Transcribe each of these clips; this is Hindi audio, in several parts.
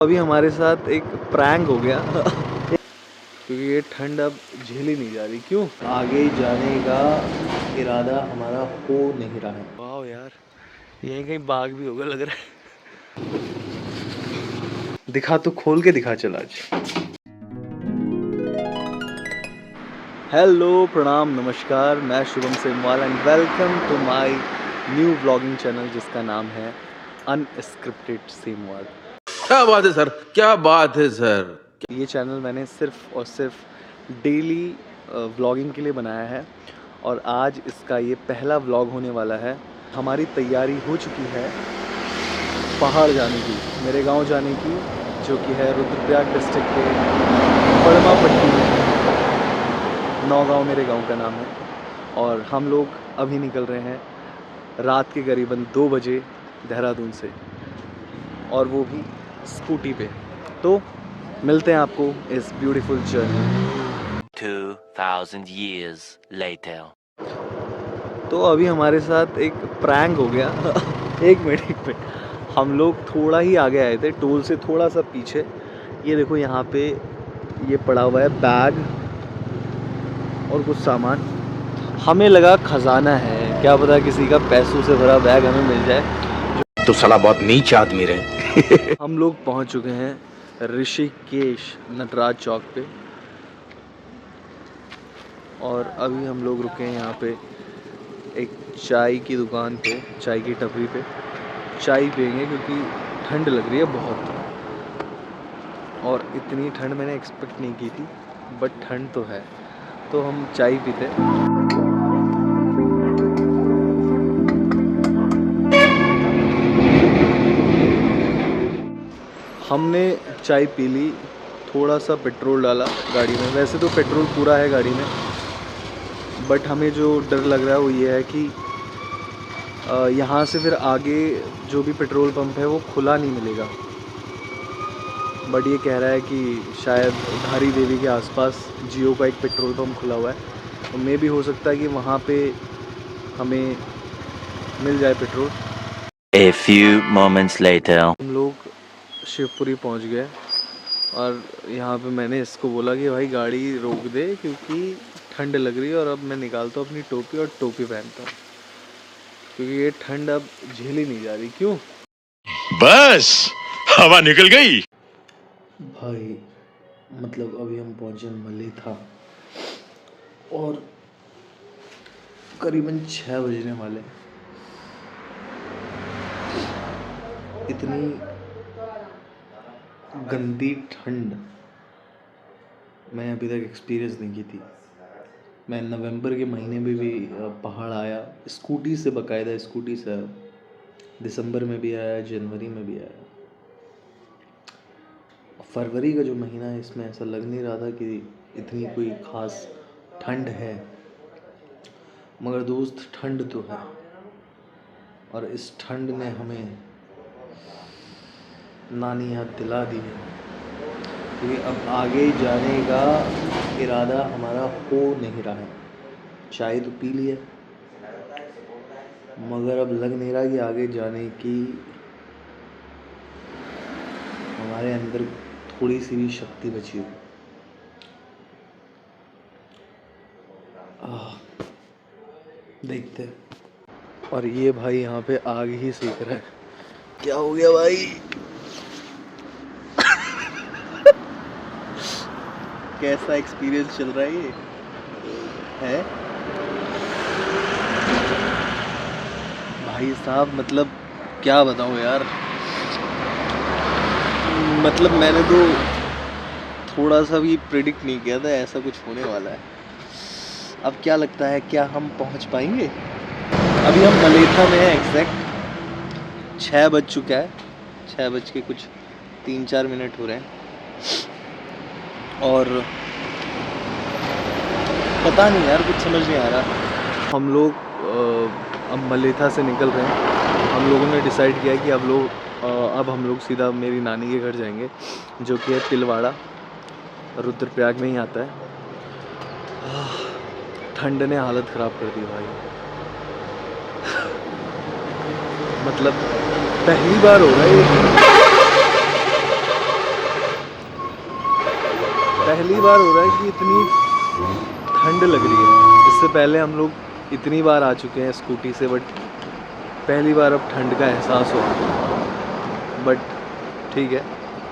अभी हमारे साथ एक प्रैंक हो गया क्योंकि ये ठंड अब झेली नहीं जा रही। क्यों? आगे जाने का इरादा हमारा हो नहीं रहा है। वाह यार, यहीं कहीं बाघ भी होगा लग रहा है। दिखा तो, खोल के दिखा चल आज। हेलो, प्रणाम, नमस्कार, मैं Shubham Semwal and welcome to my new vlogging channel जिसका नाम है अनस्क्रिप्टेड सेमवाल। क्या बात है सर, क्या बात है सर। ये चैनल मैंने सिर्फ और सिर्फ डेली व्लॉगिंग के लिए बनाया है और आज इसका ये पहला व्लॉग होने वाला है। हमारी तैयारी हो चुकी है पहाड़ जाने की, मेरे गांव जाने की, जो कि है रुद्रप्रयाग डिस्ट्रिक्ट के पड़मापट्टी में। नौगांव मेरे गांव का नाम है और हम लोग अभी निकल रहे हैं रात के करीबन 2 बजे देहरादून से, और वो भी स्कूटी पे। तो मिलते हैं आपको इस ब्यूटीफुल जर्नी। 2000 years later. तो अभी हमारे साथ एक प्रैंक हो गया एक मिनट, हम लोग थोड़ा ही आगे आए थे, टोल से थोड़ा सा पीछे। ये देखो यहाँ पे ये पड़ा हुआ है बैग और कुछ सामान। हमें लगा खजाना है, क्या पता किसी का पैसों से भरा बैग हमें मिल जाए। तो साला बहुत नीच आदमी रहे। हम लोग पहुँच चुके हैं ऋषिकेश नटराज चौक पे, और अभी हम लोग रुके हैं यहाँ पे एक चाय की दुकान पे, चाय की टपरी पे। चाय पियेंगे क्योंकि ठंड लग रही है बहुत, और इतनी ठंड मैंने एक्सपेक्ट नहीं की थी, बट ठंड तो है, तो हम चाय पीते। हमने चाय पी ली, थोड़ा सा पेट्रोल डाला गाड़ी में। वैसे तो पेट्रोल पूरा है गाड़ी में, बट हमें जो डर लग रहा है वो ये है कि यहाँ से फिर आगे जो भी पेट्रोल पंप है वो खुला नहीं मिलेगा। बट ये कह रहा है कि शायद धारी देवी के आसपास जियो का एक पेट्रोल पंप खुला हुआ है, तो मे भी हो सकता है कि वहाँ पे हमें मिल जाए petrol. A few moments later. हम लोग शिवपुरी पहुँच गए, और यहाँ पे मैंने इसको बोला कि भाई गाड़ी रोक दे क्योंकि ठंड लग रही है, और अब मैं निकालता हूँ अपनी टोपी और टोपी पहनता हूँ क्योंकि ये ठंड अब झेली नहीं जा रही। क्यों? बस हवा निकल गई। भाई मतलब अभी हम पहुँचे मलेथा और करीबन 6 बजने वाले। इतनी गंदी ठंड मैं अभी तक एक्सपीरियंस नहीं की थी। मैं नवंबर के महीने में भी पहाड़ आया स्कूटी से, बाकायदा स्कूटी से आया। दिसंबर में भी आया, जनवरी में भी आया। फरवरी का जो महीना है इसमें ऐसा लग नहीं रहा था कि इतनी कोई ख़ास ठंड है, मगर दोस्त ठंड तो है, और इस ठंड ने हमें नानी याद दिला दी है क्योंकि अब आगे जाने का इरादा हमारा हो नहीं रहा है। चाय तो पी लिया, मगर अब लग नहीं रहा कि आगे जाने की हमारे अंदर थोड़ी सी भी शक्ति बची हो। देखते हैं। और ये भाई यहाँ पे आग ही सेक रहा है। क्या हो गया भाई? कैसा एक्सपीरियंस चल रहा है ये है भाई साहब? मतलब क्या बताऊँ यार, मतलब मैंने तो थोड़ा सा भी प्रेडिक्ट नहीं किया था ऐसा कुछ होने वाला है। अब क्या लगता है, क्या हम पहुंच पाएंगे? अभी हम मलेथा में हैं, एग्जैक्ट 6 बज चुका है, 6 बज के कुछ 3-4 मिनट हो रहे हैं, और पता नहीं यार, कुछ समझ नहीं आ रहा। हम लोग अब मलेथा से निकल रहे हैं। हम लोगों ने डिसाइड किया कि अब हम लोग सीधा मेरी नानी के घर जाएंगे, जो कि है तिलवाड़ा, रुद्रप्रयाग में ही आता है। ठंड ने हालत ख़राब कर दी भाई। मतलब पहली बार हो रहा है ये। पहली बार हो रहा है कि इतनी ठंड लग रही है। इससे पहले हम लोग इतनी बार आ चुके हैं स्कूटी से, बट पहली बार अब ठंड का एहसास हुआ। बट ठीक है,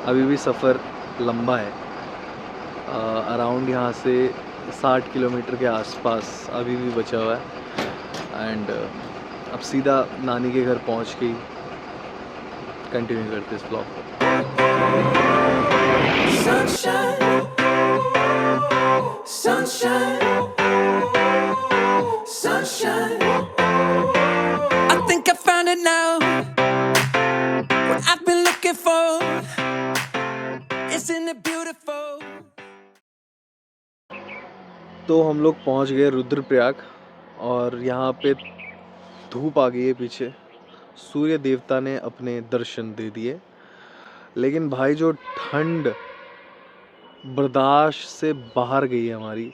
अभी भी सफ़र लंबा है। अराउंड यहाँ से 60 किलोमीटर के आसपास अभी भी बचा हुआ है। एंड अब सीधा नानी के घर पहुँच के ही कंटिन्यू करते इस ब्लॉग को। Sunshine, sunshine, sunshine. I think I found it now. What I've been looking for. Isn't it beautiful? तो हम लोग पहुंच गए रुद्रप्रयाग और यहाँ पे धूप आ गई है पीछे। सूर्य देवता ने अपने दर्शन दे दिए, लेकिन भाई जो ठंड बर्दाश्त से बाहर गई है हमारी।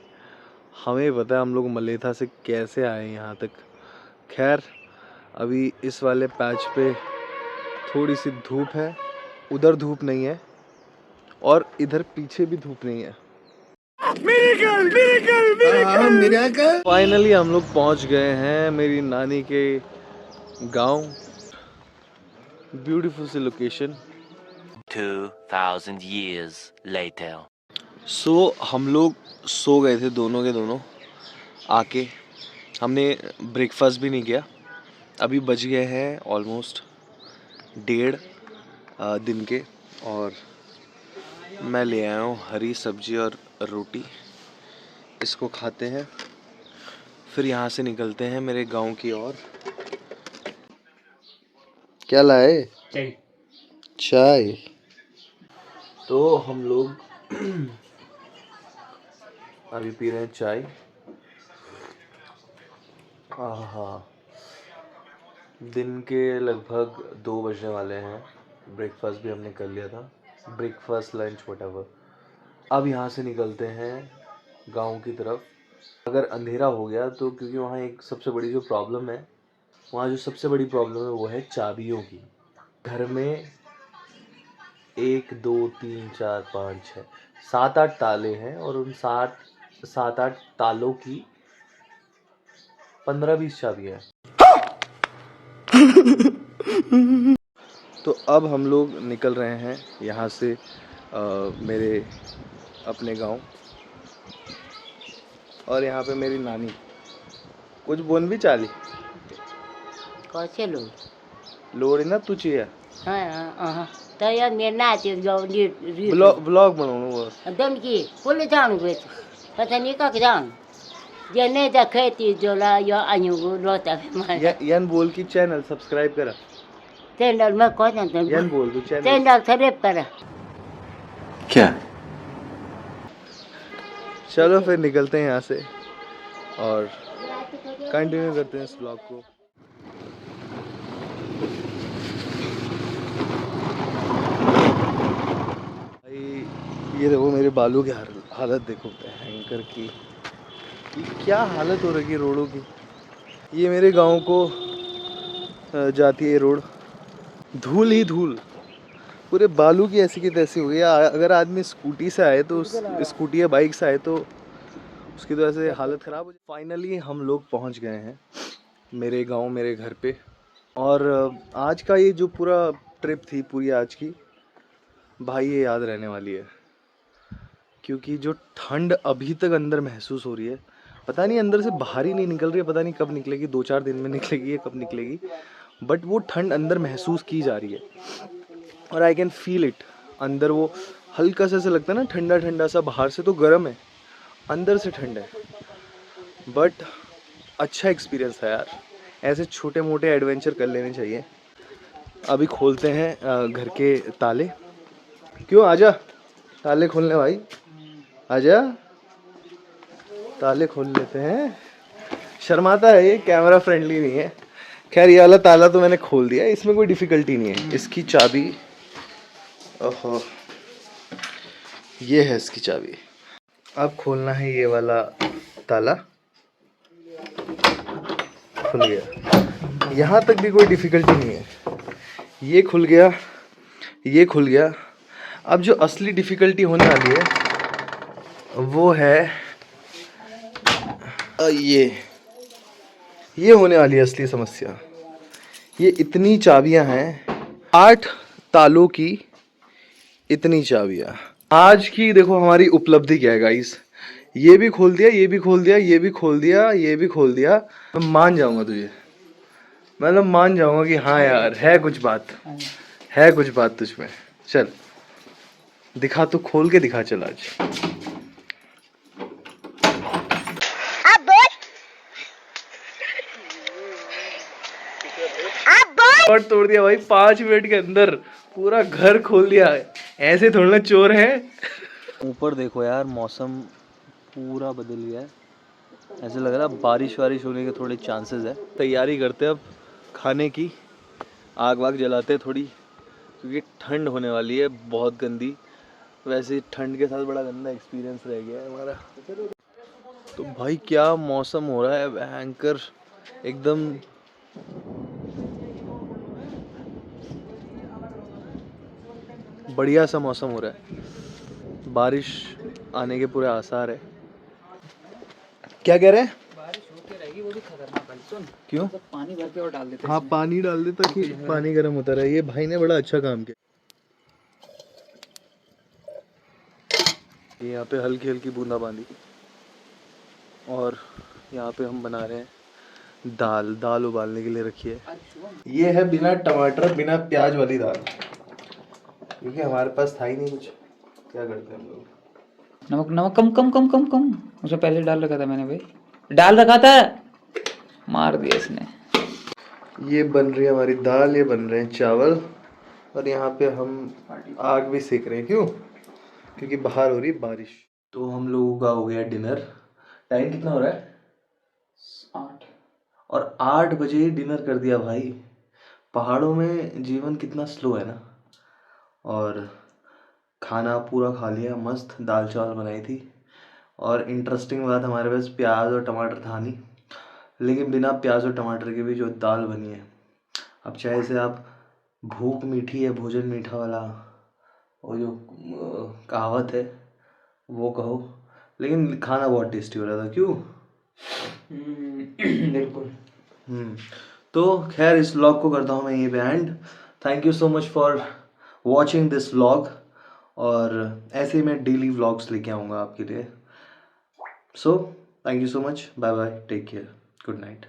हमें पता है हम लोग मलेथा से कैसे आए यहाँ तक। खैर अभी इस वाले पैच पे थोड़ी सी धूप है, उधर धूप नहीं है और इधर पीछे भी धूप नहीं है। फाइनली हम लोग पहुँच गए हैं मेरी नानी के गांव। ब्यूटीफुल सी लोकेशन। 2000 years later. हम लोग सो गए थे दोनों के दोनों। आके हमने ब्रेकफास्ट भी नहीं किया। अभी बज गए हैं ऑलमोस्ट 1:30 दिन के, और मैं ले आया हूँ हरी सब्जी और रोटी। इसको खाते हैं, फिर यहाँ से निकलते हैं मेरे गांव की ओर। क्या लाए? चाय। तो हम लोग अभी पी रहे हैं चाय। आहा, दिन के लगभग 2 बजने वाले हैं। ब्रेकफास्ट भी हमने कर लिया था, ब्रेकफास्ट लंच व्हाटएवर। अब यहाँ से निकलते हैं गांव की तरफ। अगर अंधेरा हो गया तो, क्योंकि वहाँ एक सबसे बड़ी जो प्रॉब्लम है, वो है चाबियों की। घर में 1 2 3 4 5 6 7 8 ताले हैं और उन 7 8 तालों की 15-20 चाबियाँ हैं। तो अब हम लोग निकल रहे हैं यहाँ से मेरे अपने गांव। और यहाँ पे मेरी नानी कुछ बोन भी चाली Có xe lùi. लोड़ी ना तुझे है Tới miền Nam thì rồi đi blog बनाऊँ वो। Đơn kỳ, có lẽ thằng về. Và thằng ấy có cái thằng. Giờ này ta khai thì rồi là do anh hùng lo ta phải mà. यान बोल की चैनल सब्सक्राइब करा। Tên đó mà có thằng tên. यान बोल तू चैनल। Tên đó subscribe करा. क्या? चलो फिर निकलते हैं यहाँ से और कंटिन्यू करते हैं इस ब्लॉग को। भाई ये देखो मेरे बालों की हालत देखो, हैंकर की क्या हालत हो रही है रोडों की। ये मेरे गांव को जाती है रोड, धूल ही धूल, पूरे बालू की ऐसी की तैसी हो गई। अगर आदमी स्कूटी से आए तो स्कूटी या बाइक से आए तो उसकी तो ऐसे हालत ख़राब हो जाए। फाइनली हम लोग पहुंच गए हैं मेरे गांव, मेरे घर पे। और आज का ये जो पूरा ट्रिप थी पूरी आज की, भाई ये याद रहने वाली है। क्योंकि जो ठंड अभी तक अंदर महसूस हो रही है, पता नहीं अंदर से बाहर ही नहीं निकल रही है, पता नहीं कब निकलेगी, 2-4 दिन में निकलेगी या कब निकलेगी, बट वो ठंड अंदर महसूस की जा रही है। और आई कैन फील इट। अंदर वो हल्का सा ऐसा लगता है ना, ठंडा ठंडा सा। बाहर से तो गर्म है, अंदर से ठंड है, बट अच्छा एक्सपीरियंस है यार। ऐसे छोटे मोटे एडवेंचर कर लेने चाहिए। अभी खोलते हैं घर के ताले। क्यों, आजा ताले खोलने भाई, आजा ताले खोल लेते हैं। शर्माता है ये, कैमरा फ्रेंडली नहीं है। खैर ये वाला ताला तो मैंने खोल दिया, इसमें कोई डिफ़िकल्टी नहीं है। इसकी चाबी, ओहो ये है इसकी चाबी। अब खोलना है ये वाला ताला, खुल गया। यहाँ तक भी कोई डिफ़िकल्टी नहीं है। ये खुल गया, ये खुल गया। अब जो असली डिफ़िकल्टी होने वाली है वो है ये होने वाली है असली समस्या। ये इतनी चाबियां हैं, 8 तालों की इतनी चाबियां। आज की देखो हमारी उपलब्धि क्या है गाइस, ये भी खोल दिया, ये भी खोल दिया, ये भी खोल दिया, ये भी खोल दिया। मैं मान जाऊंगा तुझे, मतलब मान जाऊंगा कि हाँ यार है कुछ बात, है कुछ बात तुझ में। चल दिखा, तू खोल के दिखा चल आज। और तोड़ दिया भाई 5 मिनट के अंदर, पूरा घर खोल दिया। ऐसे थोड़ा ना चोर है। ऊपर देखो यार, मौसम पूरा बदल गया है, ऐसे लग रहा है बारिश वारिश होने के थोड़े चांसेस है। तैयारी करते अब खाने की, आग वाग जलाते थोड़ी, क्योंकि ठंड होने वाली है बहुत गंदी। वैसे ठंड के साथ बड़ा गंदा एक्सपीरियंस रह गया है हमारा। तो भाई क्या मौसम हो रहा है भयंकर एकदम। बढ़िया सा मौसम हो रहा है, बारिश आने के पूरे आसार है। क्या कह रहे हैं? बारिश होती रहेगी, वो भी खतरनाक है। सुन, क्यों? मतलब पानी भर के और डाल देते हैं हाँ इसमें। पानी डाल देता कि पानी गर्म होता रहे। ये भाई ने बड़ा अच्छा काम किया। यहाँ पे हल्की हल्की बूंदाबांदी, और यहाँ पे हम बना रहे हैं दाल उबालने के लिए रखी है। ये है बिना टमाटर बिना प्याज वाली दाल, क्योंकि हमारे पास था ही नहीं कुछ। क्या करते हैं हम लोग? नमक नमक कम कम कम कम कम, उसे पहले डाल रखा था मैंने भाई, डाल रखा था, मार दिया इसने। ये बन रही है हमारी दाल, ये बन रहे हैं चावल, और यहाँ पे हम आग भी सेक रहे हैं। क्यों? क्योंकि बाहर हो रही है बारिश। तो हम लोगों का हो गया डिनर। टाइम कितना हो रहा है? 8। और 8 बजे ही डिनर कर दिया भाई। पहाड़ों में जीवन कितना स्लो है ना। और खाना पूरा खा लिया, मस्त दाल चावल बनाई थी। और इंटरेस्टिंग बात, हमारे पास प्याज और टमाटर था नहीं, लेकिन बिना प्याज और टमाटर के भी जो दाल बनी है, अब चाहे इसे आप भूख मीठी है भोजन मीठा वाला वो जो कहावत है वो कहो, लेकिन खाना बहुत टेस्टी हो रहा था। क्यों? बिल्कुल। तो खैर इस व्लॉग को करता हूँ मैं यहीं पे and. Thank you so much for watching this vlog, और ऐसे ही मैं डेली व्लॉग्स लेके आऊँगा आपके लिए। So thank you so much, bye bye, take care, good night.